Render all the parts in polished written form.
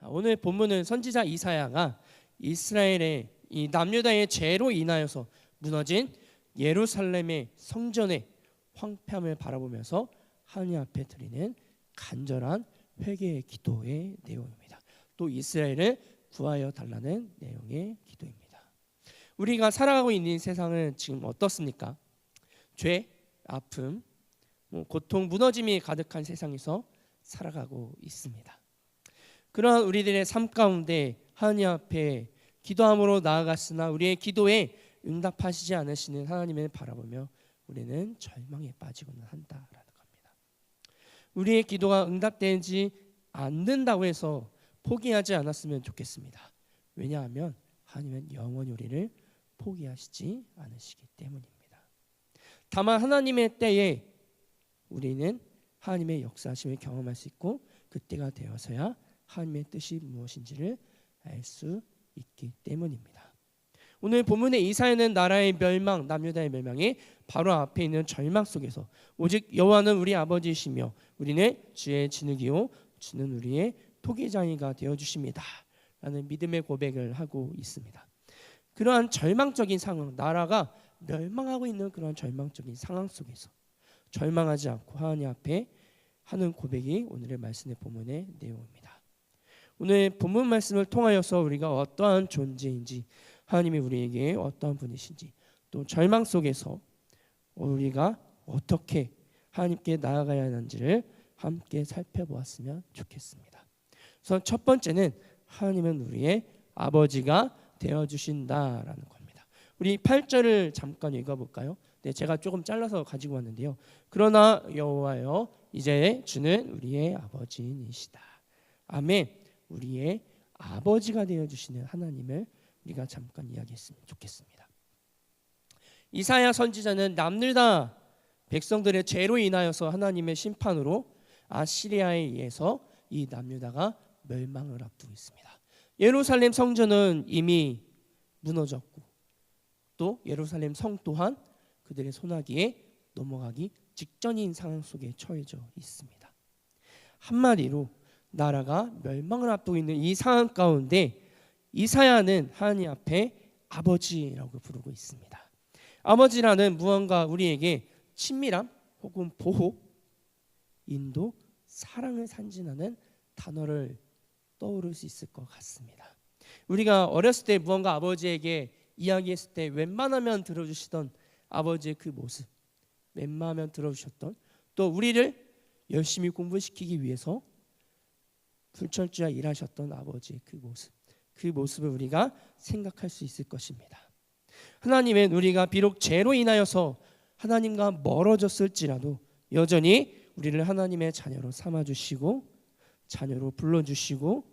오늘 본문은 선지자 이사야가 이스라엘의 이 남유다의 죄로 인하여서 무너진 예루살렘의 성전의 황폐함을 바라보면서 하나님 앞에 드리는 간절한 회개의 기도의 내용입니다. 또 이스라엘을 구하여 달라는 내용의 기도입니다. 우리가 살아가고 있는 세상은 지금 어떻습니까? 죄, 아픔, 고통, 무너짐이 가득한 세상에서 살아가고 있습니다. 그러한 우리들의 삶 가운데 하나님 앞에 기도함으로 나아갔으나 우리의 기도에 응답하시지 않으시는 하나님을 바라보며 우리는 절망에 빠지고는 한다라는 겁니다. 우리의 기도가 응답되지 않는다고 해서 포기하지 않았으면 좋겠습니다. 왜냐하면 하나님은 영원히 우리를 포기하시지 않으시기 때문입니다. 다만 하나님의 때에 우리는 하나님의 역사하심을 경험할 수 있고 그때가 되어서야 하나님의 뜻이 무엇인지를 알 수 있기 때문입니다. 오늘 본문의 이사야는 나라의 멸망, 남유다의 멸망이 바로 앞에 있는 절망 속에서 오직 여호와는 우리 아버지이시며 우리는 주의 진흙이요 주는 우리의 토기장이가 되어주십니다 라는 믿음의 고백을 하고 있습니다. 그러한 절망적인 상황, 나라가 멸망하고 있는 그런 절망적인 상황 속에서 절망하지 않고 하나님 앞에 하는 고백이 오늘의 말씀의 본문의 내용입니다. 오늘 본문 말씀을 통하여서 우리가 어떠한 존재인지, 하나님이 우리에게 어떠한 분이신지, 또 절망 속에서 우리가 어떻게 하나님께 나아가야 하는지를 함께 살펴보았으면 좋겠습니다. 우선 첫 번째는 하나님은 우리의 아버지가 되어주신다라는 겁니다. 우리 8절을 잠깐 읽어볼까요? 네, 제가 조금 잘라서 가지고 왔는데요. 그러나 여호와여 이제 주는 우리의 아버지이시다. 아멘. 우리의 아버지가 되어주시는 하나님을 우리가 잠깐 이야기했으면 좋겠습니다. 이사야 선지자는 남유다 백성들의 죄로 인하여서 하나님의 심판으로 아시리아에 의해서 이 남유다가 멸망을 앞두고 있습니다. 예루살렘 성전은 이미 무너졌고 또 예루살렘 성 또한 그들의 손아귀에 넘어가기 직전인 상황 속에 처해져 있습니다. 한마디로 나라가 멸망을 앞두고 있는 이 상황 가운데 이사야는 하나님 앞에 아버지라고 부르고 있습니다. 아버지라는 무언가 우리에게 친밀함 혹은 보호, 인도, 사랑을 상징하는 단어를 떠오를 수 있을 것 같습니다. 우리가 어렸을 때 무언가 아버지에게 이야기했을 때 웬만하면 들어주시던 아버지의 그 모습, 웬만하면 들어주셨던, 또 우리를 열심히 공부시키기 위해서 불철주야 일하셨던 아버지의 그 모습을 우리가 생각할 수 있을 것입니다. 하나님은 우리가 비록 죄로 인하여서 하나님과 멀어졌을지라도 여전히 우리를 하나님의 자녀로 삼아주시고 자녀로 불러주시고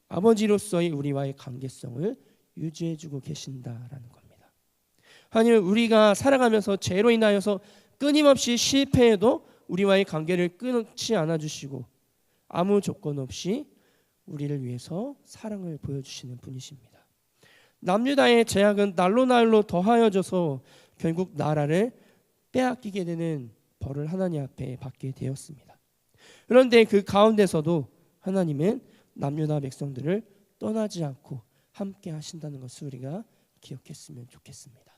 아버지로서의 우리와의 관계성을 유지해주고 계신다라는 겁니다. 하나님은 우리가 살아가면서 죄로 인하여서 끊임없이 실패해도 우리와의 관계를 끊지 않아주시고 아무 조건 없이 우리를 위해서 사랑을 보여주시는 분이십니다. 남유다의 죄악은 날로 날로 더하여져서 결국 나라를 빼앗기게 되는 벌을 하나님 앞에 받게 되었습니다. 그런데 그 가운데서도 하나님은 남유다 백성들을 떠나지 않고 함께 하신다는 것을 우리가 기억했으면 좋겠습니다.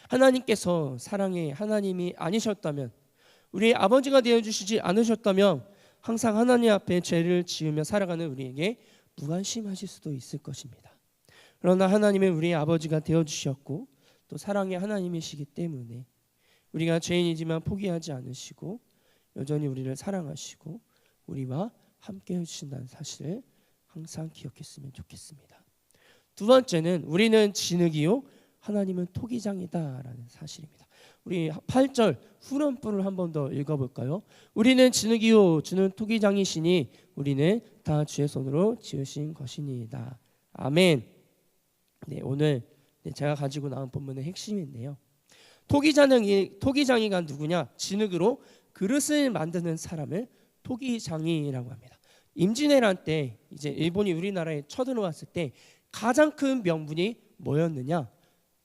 하나님께서 사랑의 하나님이 아니셨다면, 우리의 아버지가 되어주시지 않으셨다면 항상 하나님 앞에 죄를 지으며 살아가는 우리에게 무관심하실 수도 있을 것입니다. 그러나 하나님은 우리의 아버지가 되어주셨고 또 사랑의 하나님이시기 때문에 우리가 죄인이지만 포기하지 않으시고 여전히 우리를 사랑하시고 우리와 함께 해주신다는 사실을 항상 기억했으면 좋겠습니다. 두 번째는 우리는 진흙이요 하나님은 토기장이다라는 사실입니다. 우리 8절 후렴부를 한 번 더 읽어볼까요? 우리는 진흙이요 주는 토기장이시니 우리는 다 주의 손으로 지으신 것이니이다. 아멘. 네, 오늘 제가 가지고 나온 본문의 핵심인데요. 토기장이가 누구냐? 진흙으로 그릇을 만드는 사람을 토기장이라고 합니다. 임진왜란 때 이제 일본이 우리나라에 쳐들어왔을 때 가장 큰 명분이 뭐였느냐?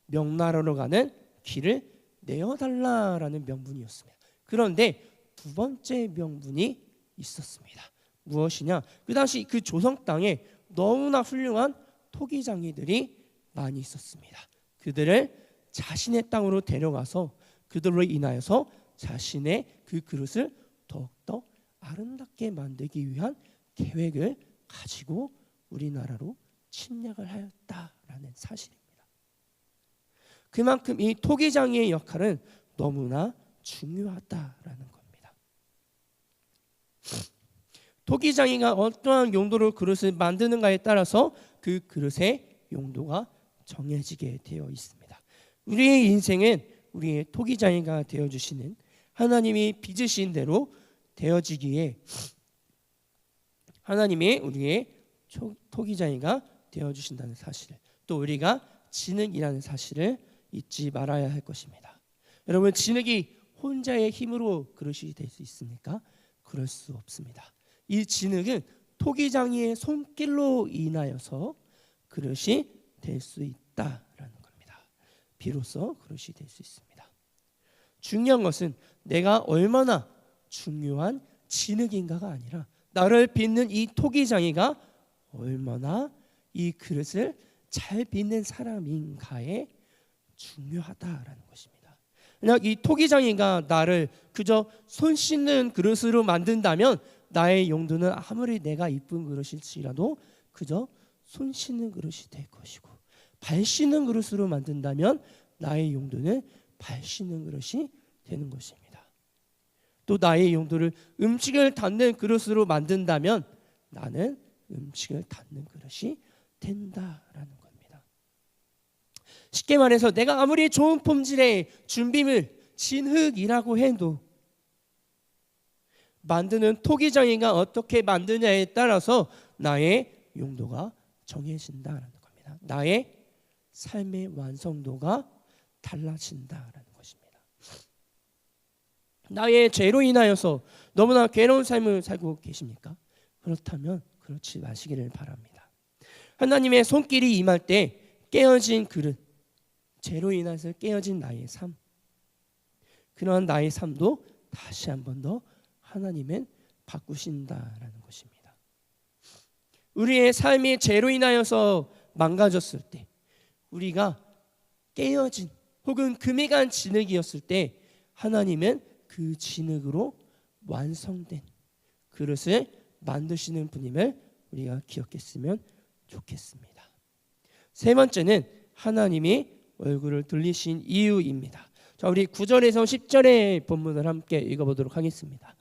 명나라로 가는 길을 내어달라라는 명분이었습니다. 그런데 두 번째 명분이 있었습니다. 무엇이냐? 그 당시 그 조성 땅에 너무나 훌륭한 토기장이들이 많이 있었습니다. 그들을 자신의 땅으로 데려가서 그들로 인하여서 자신의 그 그릇을 더욱더 아름답게 만들기 위한 계획을 가지고 우리나라로 침략을 하였다라는 사실입니다. 그만큼 이 토기장이의 역할은 너무나 중요하다라는 겁니다. 토기장이가 어떠한 용도로 그릇을 만드는가에 따라서 그 그릇의 용도가 정해지게 되어 있습니다. 우리의 인생은 우리의 토기장이가 되어주시는 하나님이 빚으신 대로 되어지기에 하나님이 우리의 토기장이가 되어주신다는 사실, 또 우리가 진흙이라는 사실을 잊지 말아야 할 것입니다. 여러분, 진흙이 혼자의 힘으로 그릇이 될 수 있습니까? 그럴 수 없습니다. 이 진흙은 토기장이의 손길로 인하여서 그릇이 될 수 있다라는 겁니다. 비로소 그릇이 될 수 있습니다. 중요한 것은 내가 얼마나 중요한 진흙인가가 아니라 나를 빚는 이 토기장이가 얼마나 이 그릇을 잘 빚는 사람인가에 중요하다라는 것입니다. 만약 이 토기장이가 나를 그저 손 씻는 그릇으로 만든다면 나의 용도는 아무리 내가 이쁜 그릇일지라도 그저 손 씻는 그릇이 될 것이고, 발 씻는 그릇으로 만든다면 나의 용도는 발 씻는 그릇이 되는 것입니다. 또 나의 용도를 음식을 담는 그릇으로 만든다면 나는 음식을 담는 그릇이 된다라는 겁니다. 쉽게 말해서 내가 아무리 좋은 품질의 준비물 진흙이라고 해도 만드는 토기장이가 어떻게 만드냐에 따라서 나의 용도가 정해진다라는 겁니다. 나의 삶의 완성도가 달라진다라는 것입니다. 나의 죄로 인하여서 너무나 괴로운 삶을 살고 계십니까? 그렇다면 그렇지 마시기를 바랍니다. 하나님의 손길이 임할 때 깨어진 그릇, 죄로 인해서 깨어진 나의 삶, 그러한 나의 삶도 다시 한 번 더 하나님은 바꾸신다라는 것입니다. 우리의 삶이 죄로 인하여서 망가졌을 때, 우리가 깨어진 혹은 금이 간 진흙이었을 때 하나님은 그 진흙으로 완성된 그릇을 만드시는 분임을 우리가 기억했으면 좋겠습니다. 세 번째는 하나님이 얼굴을 돌리신 이유입니다. 자, 우리 9절에서 10절의 본문을 함께 읽어보도록 하겠습니다.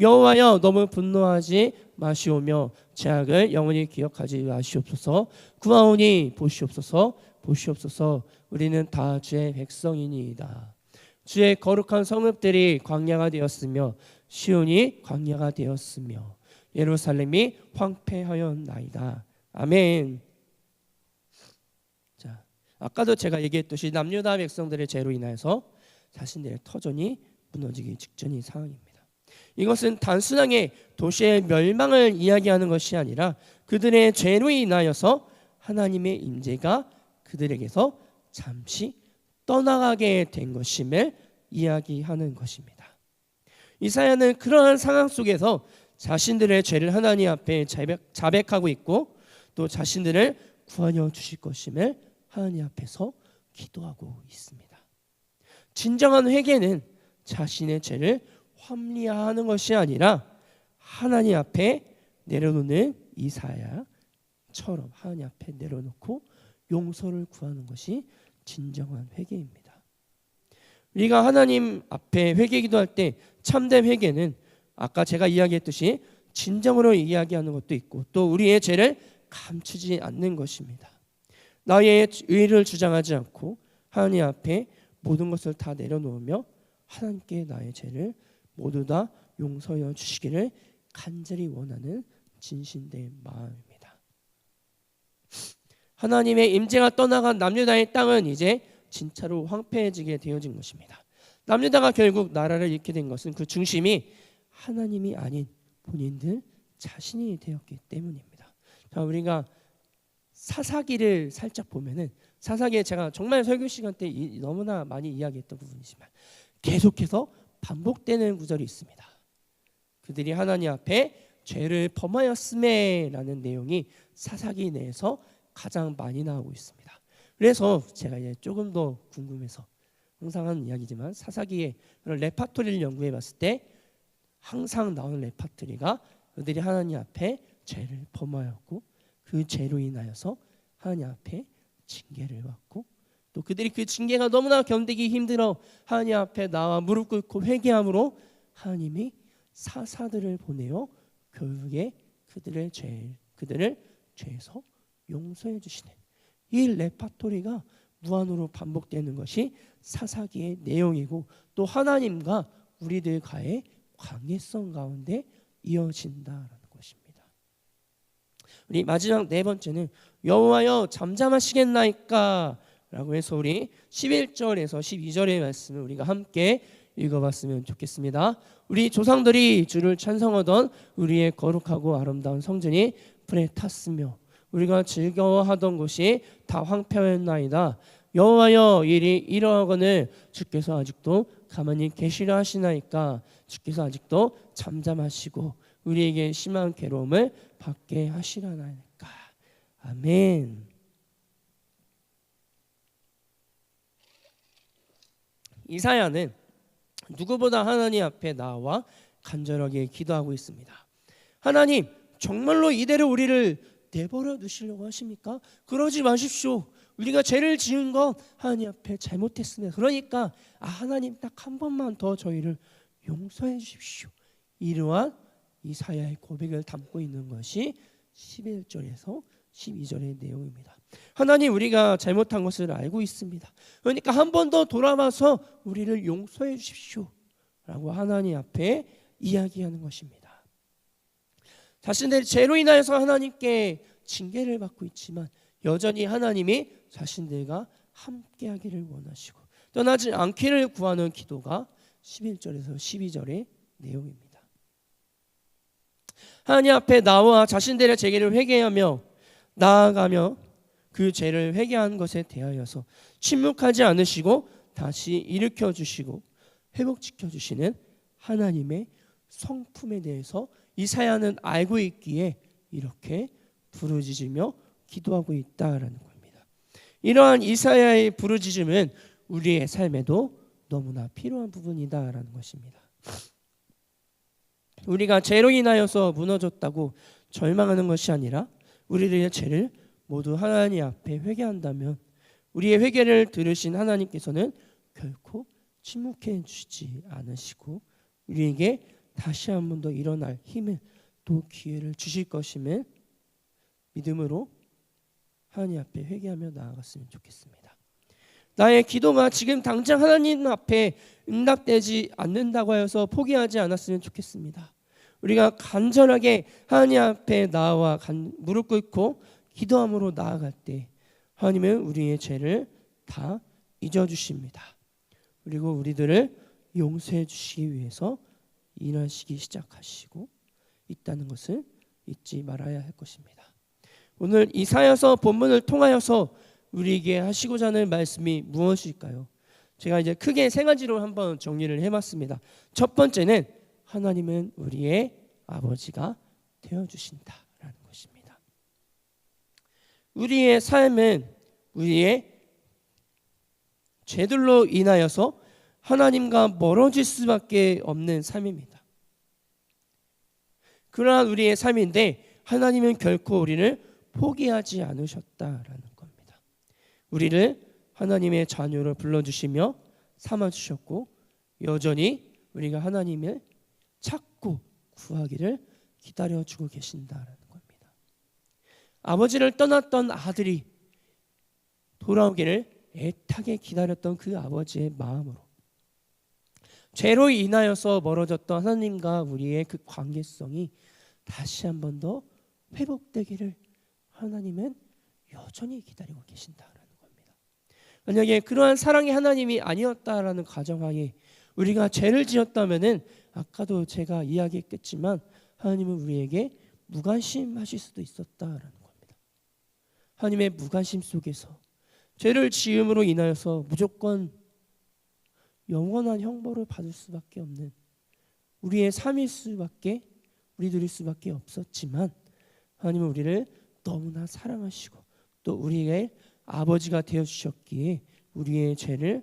여호와여, 너무 분노하지 마시오며 죄악을 영원히 기억하지 마시옵소서. 구하오니 보시옵소서. 보시옵소서. 우리는 다 주의 백성이니이다. 주의 거룩한 성읍들이 광야가 되었으며 시온이 광야가 되었으며 예루살렘이 황폐하였나이다. 아멘. 자, 아까도 제가 얘기했듯이 남유다 백성들의 죄로 인하여서 자신들의 터전이 무너지기 직전인 상황입니다. 이것은 단순하게 도시의 멸망을 이야기하는 것이 아니라 그들의 죄로 인하여서 하나님의 임재가 그들에게서 잠시 떠나가게 된 것임을 이야기하는 것입니다. 이사야는 그러한 상황 속에서 자신들의 죄를 하나님 앞에 자백하고 있고 또 자신들을 구하여 주실 것임을 하나님 앞에서 기도하고 있습니다. 진정한 회개는 자신의 죄를 합리화하는 것이 아니라 하나님 앞에 내려놓는 이사야처럼 하나님 앞에 내려놓고 용서를 구하는 것이 진정한 회개입니다. 우리가 하나님 앞에 회개 기도할 때 참된 회개는 아까 제가 이야기했듯이 진정으로 이야기하는 것도 있고 또 우리의 죄를 감추지 않는 것입니다. 나의 의를 주장하지 않고 하나님 앞에 모든 것을 다 내려놓으며 하나님께 나의 죄를 모두 다 용서해 주시기를 간절히 원하는 진심된 마음입니다. 하나님의 임재가 떠나간 남유다의 땅은 이제 진짜로 황폐해지게 되어진 것입니다. 남유다가 결국 나라를 잃게 된 것은 그 중심이 하나님이 아닌 본인들 자신이 되었기 때문입니다. 자, 우리가 사사기를 살짝 보면은 사사기에 제가 정말 설교 시간 때 너무나 많이 이야기했던 부분이지만 계속해서 반복되는 구절이 있습니다. 그들이 하나님 앞에 죄를 범하였음에 라는 내용이 사사기 내에서 가장 많이 나오고 있습니다. 그래서 제가 이제 조금 더 궁금해서 항상 하는 이야기지만 사사기의 그런 레파토리를 연구해 봤을 때 항상 나오는 레파토리가 그들이 하나님 앞에 죄를 범하였고 그 죄로 인하여서 하나님 앞에 징계를 받고 또 그들이 그 징계가 너무나 견디기 힘들어 하나님 앞에 나와 무릎 꿇고 회개함으로 하나님이 사사들을 보내어 결국에 그들을 죄에서 용서해 주시는 이 레파토리가 무한으로 반복되는 것이 사사기의 내용이고 또 하나님과 우리들과의 관계성 가운데 이어진다라는 것입니다. 우리 마지막 네 번째는 여호와여 잠잠하시겠나이까 라고 해서 우리 11절에서 12절의 말씀을 우리가 함께 읽어봤으면 좋겠습니다. 우리 조상들이 주를 찬송하던 우리의 거룩하고 아름다운 성전이 불에 탔으며 우리가 즐거워하던 곳이 다 황폐하였나이다. 여호와여 이러하거늘 주께서 아직도 가만히 계시려 하시나이까. 주께서 아직도 잠잠하시고 우리에게 심한 괴로움을 받게 하시려나이까. 아멘. 이사야는 누구보다 하나님 앞에 나와 간절하게 기도하고 있습니다. 하나님, 정말로 이대로 우리를 내버려 두시려고 하십니까? 그러지 마십시오. 우리가 죄를 지은 건 하나님 앞에 잘못했습니다. 그러니까 하나님 딱 한 번만 더 저희를 용서해 주십시오. 이러한 이사야의 고백을 담고 있는 것이 11절에서 12절의 내용입니다. 하나님, 우리가 잘못한 것을 알고 있습니다. 그러니까 한 번 더 돌아와서 우리를 용서해 주십시오 라고 하나님 앞에 이야기하는 것입니다. 자신들의 죄로 인하여서 하나님께 징계를 받고 있지만 여전히 하나님이 자신들과 함께하기를 원하시고 떠나지 않기를 구하는 기도가 11절에서 12절의 내용입니다. 하나님 앞에 나와 자신들의 죄를 회개하며 나아가며 그 죄를 회개한 것에 대하여서 침묵하지 않으시고 다시 일으켜 주시고 회복시켜 주시는 하나님의 성품에 대해서 이사야는 알고 있기에 이렇게 부르짖으며 기도하고 있다라는 겁니다. 이러한 이사야의 부르짖음은 우리의 삶에도 너무나 필요한 부분이다라는 것입니다. 우리가 죄로 인하여서 무너졌다고 절망하는 것이 아니라 우리들의 죄를 모두 하나님 앞에 회개한다면 우리의 회개를 들으신 하나님께서는 결코 침묵해 주시지 않으시고 우리에게 다시 한 번 더 일어날 힘을 또 기회를 주실 것임을 믿음으로 하나님 앞에 회개하며 나아갔으면 좋겠습니다. 나의 기도가 지금 당장 하나님 앞에 응답되지 않는다고 하여서 포기하지 않았으면 좋겠습니다. 우리가 간절하게 하나님 앞에 나와 무릎 꿇고 기도함으로 나아갈 때 하나님은 우리의 죄를 다 잊어주십니다. 그리고 우리들을 용서해 주시기 위해서 일하시기 시작하시고 있다는 것을 잊지 말아야 할 것입니다. 오늘 이사야서 본문을 통하여서 우리에게 하시고자 하는 말씀이 무엇일까요? 제가 이제 크게 세 가지로 한번 정리를 해봤습니다. 첫 번째는 하나님은 우리의 아버지가 되어주신다라는 것입니다. 우리의 삶은 우리의 죄들로 인하여서 하나님과 멀어질 수밖에 없는 삶입니다. 그러한 우리의 삶인데 하나님은 결코 우리를 포기하지 않으셨다라는 겁니다. 우리를 하나님의 자녀로 불러주시며 삼아주셨고 여전히 우리가 하나님을 찾고 구하기를 기다려주고 계신다라는 겁니다. 아버지를 떠났던 아들이 돌아오기를 애타게 기다렸던 그 아버지의 마음으로 죄로 인하여서 멀어졌던 하나님과 우리의 그 관계성이 다시 한 번 더 회복되기를 하나님은 여전히 기다리고 계신다라는 겁니다. 만약에 그러한 사랑의 하나님이 아니었다라는 가정하에 우리가 죄를 지었다면은 아까도 제가 이야기했겠지만 하나님은 우리에게 무관심하실 수도 있었다라는 겁니다. 하나님의 무관심 속에서 죄를 지음으로 인하여서 무조건 영원한 형벌을 받을 수밖에 없는 우리의 삶일 수밖에 우리들일 수밖에 없었지만 하나님은 우리를 너무나 사랑하시고 또 우리의 아버지가 되어주셨기에 우리의 죄를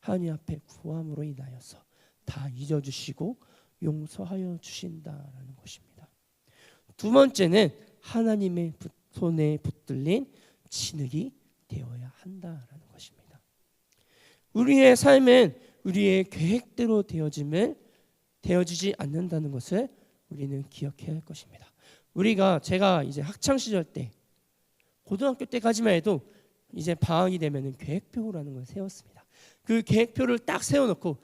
하나님 앞에 구함으로 인하여서 다 잊어주시고 용서하여 주신다라는 것입니다. 두 번째는 하나님의 손에 붙들린 진흙이 되어야 한다라는 것입니다. 우리의 삶은 우리의 계획대로 되어지지 않는다는 것을 우리는 기억해야 할 것입니다. 제가 이제 학창 시절 때 고등학교 때까지만 해도 이제 방학이 되면은 계획표라는 걸 세웠습니다. 그 계획표를 딱 세워놓고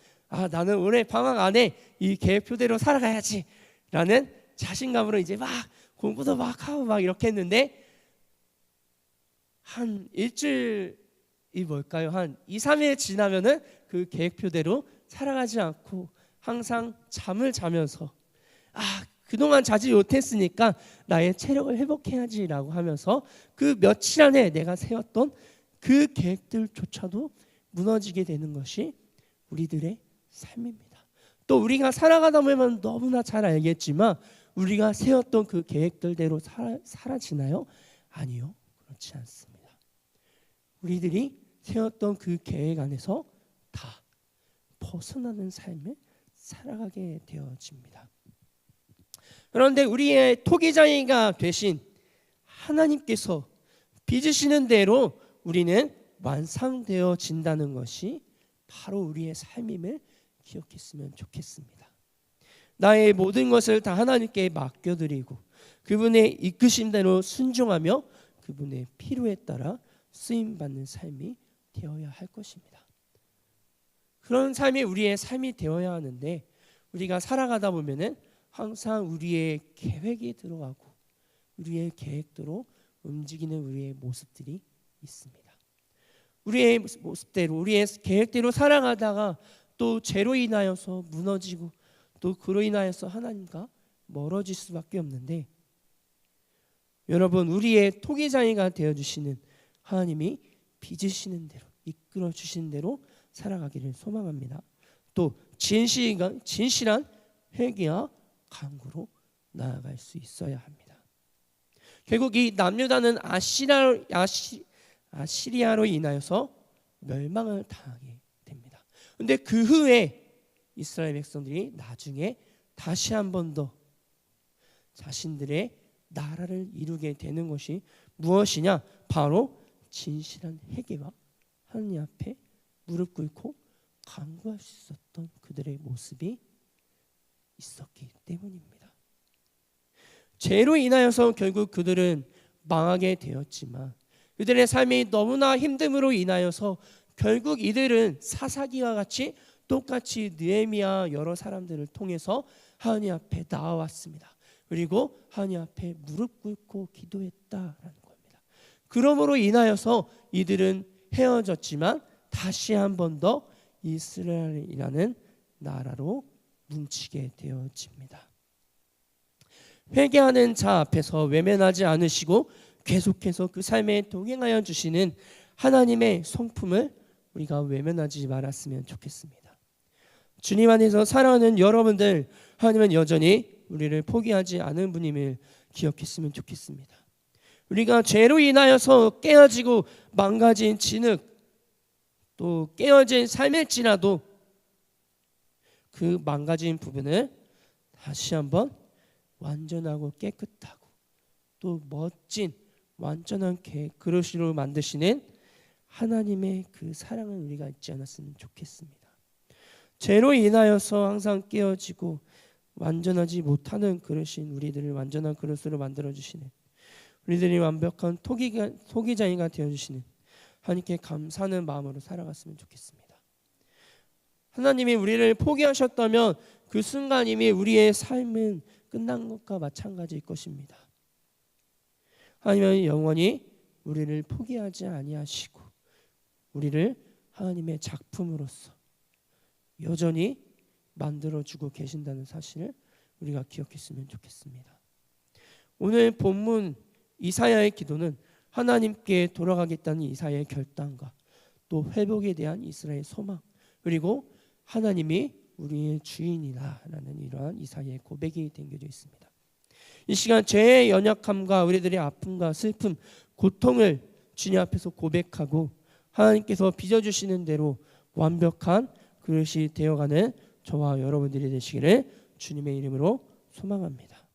나는 올해 방학 안에 이 계획표대로 살아가야지라는 자신감으로 이제 막 공부도 막 하고 막 이렇게 했는데 한 일주일이 뭘까요? 한 2, 3일 지나면은 그 계획표대로 살아가지 않고 항상 잠을 자면서 그동안 자지 못했으니까 나의 체력을 회복해야지라고 하면서 그 며칠 안에 내가 세웠던 그 계획들조차도 무너지게 되는 것이 우리들의 삶입니다. 또 우리가 살아가다 보면 너무나 잘 알겠지만 우리가 세웠던 그 계획들대로 사라지나요? 아니요, 그렇지 않습니다. 우리들이 세웠던 그 계획 안에서 다 벗어나는 삶을 살아가게 되어집니다. 그런데 우리의 토기장이가 되신 하나님께서 빚으시는 대로 우리는 완성되어진다는 것이 바로 우리의 삶임을 기억했으면 좋겠습니다. 나의 모든 것을 다 하나님께 맡겨드리고 그분의 이끄심대로 순종하며 그분의 필요에 따라 쓰임받는 삶이 되어야 할 것입니다. 그런 삶이 우리의 삶이 되어야 하는데 우리가 살아가다 보면은 항상 우리의 계획이 들어가고 우리의 계획대로 움직이는 우리의 모습들이 있습니다. 우리의 모습대로 우리의 계획대로 살아가다가 또 죄로 인하여서 무너지고 또 그로 인하여서 하나님과 멀어질 수밖에 없는데 여러분 우리의 토기장이가 되어주시는 하나님이 빚으시는 대로 이끌어 주시는 대로 살아가기를 소망합니다. 또 진실한 회개와 간구로 나아갈 수 있어야 합니다. 결국 이 남유다는 아시리아로 인하여서 멸망을 당하게 됩니다. 그런데 그 후에 이스라엘 백성들이 나중에 다시 한 번 더 자신들의 나라를 이루게 되는 것이 무엇이냐? 바로 진실한 회개와 하나님 앞에 무릎 꿇고 간구할 수 있었던 그들의 모습이 있었기 때문입니다. 죄로 인하여서 결국 그들은 망하게 되었지만 그들의 삶이 너무나 힘듦으로 인하여서 결국 이들은 사사기와 같이 똑같이 느헤미야 여러 사람들을 통해서 하나님 앞에 나아왔습니다. 그리고 하나님 앞에 무릎 꿇고 기도했다라는 겁니다. 그러므로 인하여서 이들은 헤어졌지만 다시 한 번 더 이스라엘이라는 나라로 뭉치게 되어집니다. 회개하는 자 앞에서 외면하지 않으시고 계속해서 그 삶에 동행하여 주시는 하나님의 성품을 우리가 외면하지 말았으면 좋겠습니다. 주님 안에서 살아가는 여러분들, 하나님은 여전히 우리를 포기하지 않은 분임을 기억했으면 좋겠습니다. 우리가 죄로 인하여서 깨어지고 망가진 진흙, 또 깨어진 삶일지라도 그 망가진 부분을 다시 한번 완전하고 깨끗하고 또 멋진 완전한 그릇으로 만드시는 하나님의 그 사랑을 우리가 잊지 않았으면 좋겠습니다. 죄로 인하여서 항상 깨어지고 완전하지 못하는 그릇인 우리들을 완전한 그릇으로 만들어주시는 우리들이 완벽한 토기장이가 되어주시는 하나님께 감사하는 마음으로 살아갔으면 좋겠습니다. 하나님이 우리를 포기하셨다면 그 순간 이미 우리의 삶은 끝난 것과 마찬가지일 것입니다. 하나님은 영원히 우리를 포기하지 아니하시고 우리를 하나님의 작품으로서 여전히 만들어주고 계신다는 사실을 우리가 기억했으면 좋겠습니다. 오늘 본문 이사야의 기도는 하나님께 돌아가겠다는 이사야의 결단과 또 회복에 대한 이스라엘의 소망, 그리고 하나님이 우리의 주인이라는 이러한 이사야의 고백이 담겨져 있습니다. 이 시간 죄의 연약함과 우리들의 아픔과 슬픔, 고통을 주님 앞에서 고백하고 하나님께서 빚어주시는 대로 완벽한 그릇이 되어가는 저와 여러분들이 되시기를 주님의 이름으로 소망합니다.